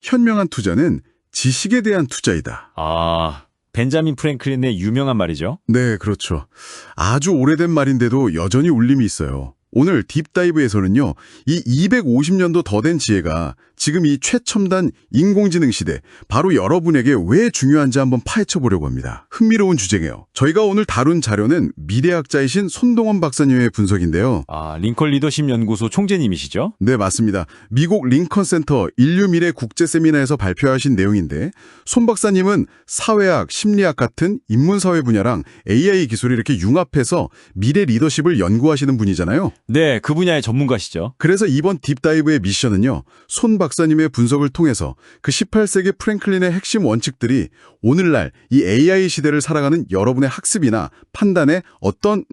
현명한 투자는 지식에 대한 투자이다. 아, 벤자민 프랭클린의 유명한 말이죠. 네, 그렇죠. 아주 오래된 말인데도 여전히 울림이 있어요. 오늘 딥다이브에서는요, 이 250년도 더 된 지혜가 지금 이 최첨단 인공지능 시대, 바로 여러분에게 왜 중요한지 한번 파헤쳐 보려고 합니다. 흥미로운 주제예요. 저희가 오늘 다룬 자료는 미래학자이신 손동원 박사님의 분석인데요. 아, 링컨 리더십 연구소 총재님이시죠? 네, 맞습니다. 미국 링컨 센터 인류미래 국제 세미나에서 발표하신 내용인데, 손 박사님은 사회학, 심리학 같은 인문사회 분야랑 AI 기술이 이렇게 융합해서 미래 리더십을 연구하시는 분이잖아요. 네, 그 분야의 전문가시죠. 그래서 이번 딥다이브의 미션은요, 손 박사님의 분석을 통해서 그 18세기 프랭클린의 핵심 원칙들이 오늘날 이 AI 시대를 살아가는 여러분의 학습이나 판단에 어떤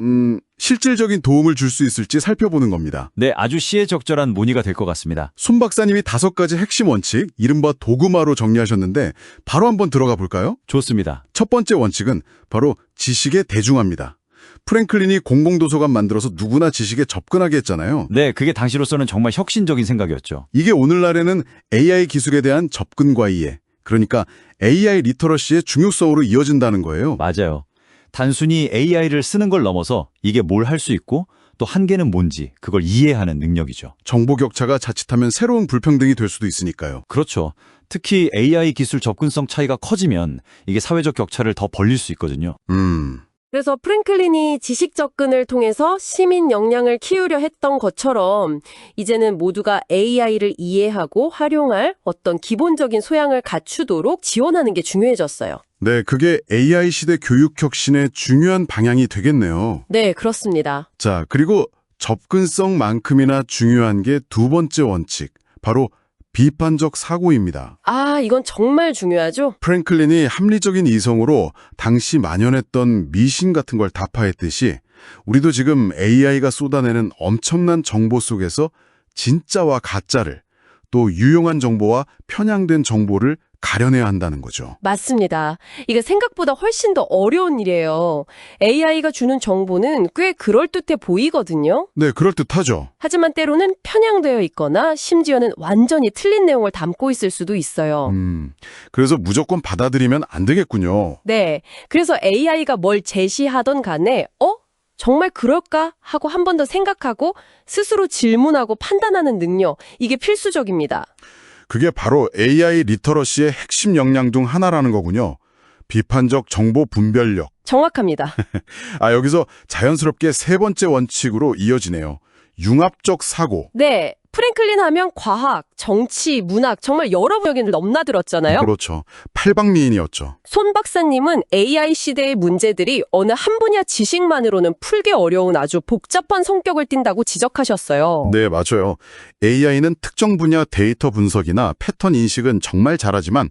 실질적인 도움을 줄 수 있을지 살펴보는 겁니다. 네, 아주 시의적절한 논의가 될 것 같습니다. 손 박사님이 5가지 핵심 원칙, 이른바 도그마로 정리하셨는데 바로 한번 들어가 볼까요? 좋습니다. 첫 번째 원칙은 바로 지식의 대중화입니다. 프랭클린이 공공도서관 만들어서 누구나 지식에 접근하게 했잖아요. 네, 그게 당시로서는 정말 혁신적인 생각이었죠. 이게 오늘날에는 AI 기술에 대한 접근과 이해, 그러니까 AI 리터러시의 중요성으로 이어진다는 거예요. 맞아요. 단순히 AI를 쓰는 걸 넘어서 이게 뭘 할 수 있고 또 한계는 뭔지 그걸 이해하는 능력이죠. 정보 격차가 자칫하면 새로운 불평등이 될 수도 있으니까요. 그렇죠. 특히 AI 기술 접근성 차이가 커지면 이게 사회적 격차를 더 벌릴 수 있거든요. 그래서 프랭클린이 지식 접근을 통해서 시민 역량을 키우려 했던 것처럼 이제는 모두가 AI를 이해하고 활용할 어떤 기본적인 소양을 갖추도록 지원하는 게 중요해졌어요. 네, 그게 AI 시대 교육 혁신의 중요한 방향이 되겠네요. 네, 그렇습니다. 자, 그리고 접근성만큼이나 중요한 게 두 번째 원칙, 바로 비판적 사고입니다. 아, 이건 정말 중요하죠? 프랭클린이 합리적인 이성으로 당시 만연했던 미신 같은 걸 타파했듯이 우리도 지금 AI가 쏟아내는 엄청난 정보 속에서 진짜와 가짜를, 또 유용한 정보와 편향된 정보를 가려내야 한다는 거죠. 맞습니다. 이게 생각보다 훨씬 더 어려운 일이에요. AI가 주는 정보는 꽤 그럴듯해 보이거든요. 네, 그럴듯하죠. 하지만 때로는 편향되어 있거나 심지어는 완전히 틀린 내용을 담고 있을 수도 있어요. 그래서 무조건 받아들이면 안 되겠군요. 네. 그래서 AI가 뭘 제시하던 간에 정말 그럴까? 하고 한 번 더 생각하고 스스로 질문하고 판단하는 능력, 이게 필수적입니다. 그게 바로 AI 리터러시의 핵심 역량 중 하나라는 거군요. 비판적 정보 분별력. 정확합니다. 여기서 자연스럽게 세 번째 원칙으로 이어지네요. 융합적 사고. 네. 프랭클린 하면 과학, 정치, 문학 정말 여러 분야를 넘나들었잖아요. 그렇죠. 팔방미인이었죠. 손 박사님은 AI 시대의 문제들이 어느 한 분야 지식만으로는 풀기 어려운 아주 복잡한 성격을 띈다고 지적하셨어요. 네, 맞아요. AI는 특정 분야 데이터 분석이나 패턴 인식은 정말 잘하지만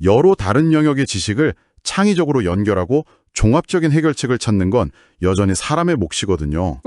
여러 다른 영역의 지식을 창의적으로 연결하고 종합적인 해결책을 찾는 건 여전히 사람의 몫이거든요.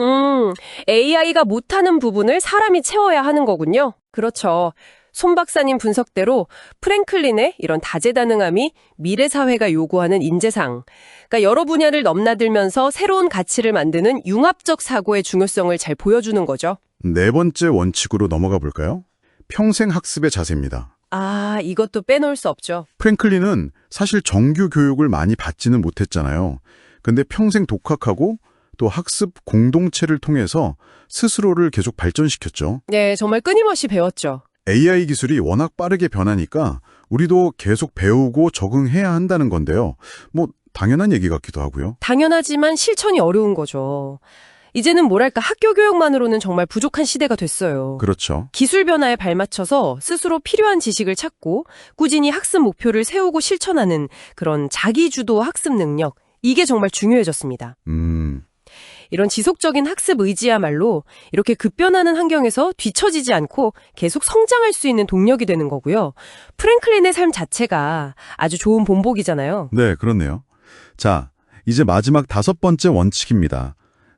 AI가 못하는 부분을 사람이 채워야 하는 거군요. 그렇죠. 손 박사님 분석대로 프랭클린의 이런 다재다능함이 미래 사회가 요구하는 인재상, 그러니까 여러 분야를 넘나들면서 새로운 가치를 만드는 융합적 사고의 중요성을 잘 보여주는 거죠. 네 번째 원칙으로 넘어가 볼까요? 평생 학습의 자세입니다. 아, 이것도 빼놓을 수 없죠. 프랭클린은 사실 정규 교육을 많이 받지는 못했잖아요. 근데 평생 독학하고 또 학습 공동체를 통해서 스스로를 계속 발전시켰죠. 네, 정말 끊임없이 배웠죠. AI 기술이 워낙 빠르게 변하니까 우리도 계속 배우고 적응해야 한다는 건데요. 당연한 얘기 같기도 하고요. 당연하지만 실천이 어려운 거죠. 이제는 뭐랄까 학교 교육만으로는 정말 부족한 시대가 됐어요. 그렇죠. 기술 변화에 발맞춰서 스스로 필요한 지식을 찾고 꾸준히 학습 목표를 세우고 실천하는 그런 자기주도 학습 능력, 이게 정말 중요해졌습니다. 이런 지속적인 학습 의지야말로 이렇게 급변하는 환경에서 뒤처지지 않고 계속 성장할 수 있는 동력이 되는 거고요. 프랭클린의 삶 자체가 아주 좋은 본보기잖아요. 네, 그렇네요. 자, 이제 마지막 5번째 원칙입니다.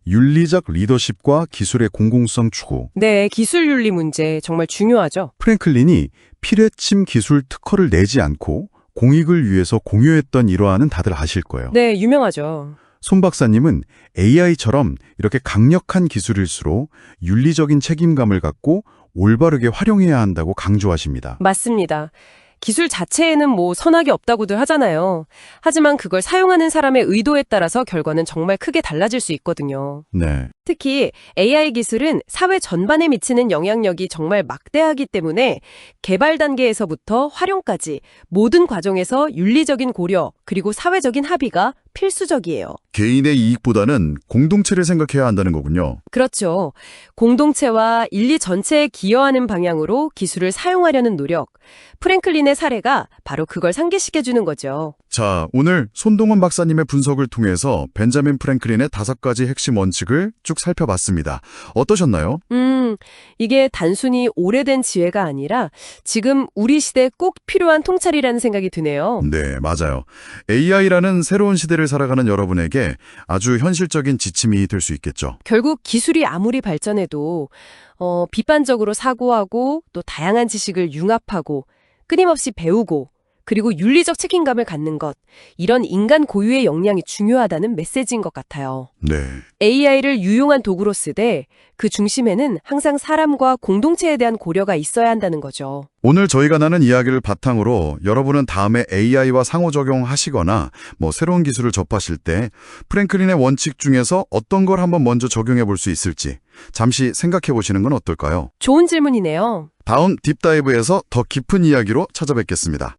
윤리적 리더십과 기술의 공공성 추구. 네, 기술윤리 문제 정말 중요하죠. 프랭클린이 피뢰침 기술 특허를 내지 않고 공익을 위해서 공유했던 일화는 다들 아실 거예요. 네, 유명하죠. 손 박사님은 AI처럼 이렇게 강력한 기술일수록 윤리적인 책임감을 갖고 올바르게 활용해야 한다고 강조하십니다. 맞습니다. 기술 자체에는 뭐 선악이 없다고들 하잖아요. 하지만 그걸 사용하는 사람의 의도에 따라서 결과는 정말 크게 달라질 수 있거든요. 네. 특히 AI 기술은 사회 전반에 미치는 영향력이 정말 막대하기 때문에 개발 단계에서부터 활용까지 모든 과정에서 윤리적인 고려 그리고 사회적인 합의가 필수적이에요. 개인의 이익보다는 공동체를 생각해야 한다는 거군요. 그렇죠. 공동체와 인류 전체에 기여하는 방향으로 기술을 사용하려는 노력. 프랭클린의 사례가 바로 그걸 상기시켜주는 거죠. 자, 오늘 손동원 박사님의 분석을 통해서 벤자민 프랭클린의 5가지 핵심 원칙을 쭉 살펴봤습니다. 어떠셨나요? 이게 단순히 오래된 지혜가 아니라 지금 우리 시대에 꼭 필요한 통찰이라는 생각이 드네요. 네, 맞아요. AI라는 새로운 시대를 살아가는 여러분에게 아주 현실적인 지침이 될 수 있겠죠. 결국 기술이 아무리 발전해도 비판적으로 사고하고 또 다양한 지식을 융합하고 끊임없이 배우고 그리고 윤리적 책임감을 갖는 것, 이런 인간 고유의 역량이 중요하다는 메시지인 것 같아요. 네. AI를 유용한 도구로 쓰되 그 중심에는 항상 사람과 공동체에 대한 고려가 있어야 한다는 거죠. 오늘 저희가 나눈 이야기를 바탕으로 여러분은 다음에 AI와 상호작용하시거나 새로운 기술을 접하실 때 프랭클린의 원칙 중에서 어떤 걸 한번 먼저 적용해 볼 수 있을지 잠시 생각해 보시는 건 어떨까요? 좋은 질문이네요. 다음 딥다이브에서 더 깊은 이야기로 찾아뵙겠습니다.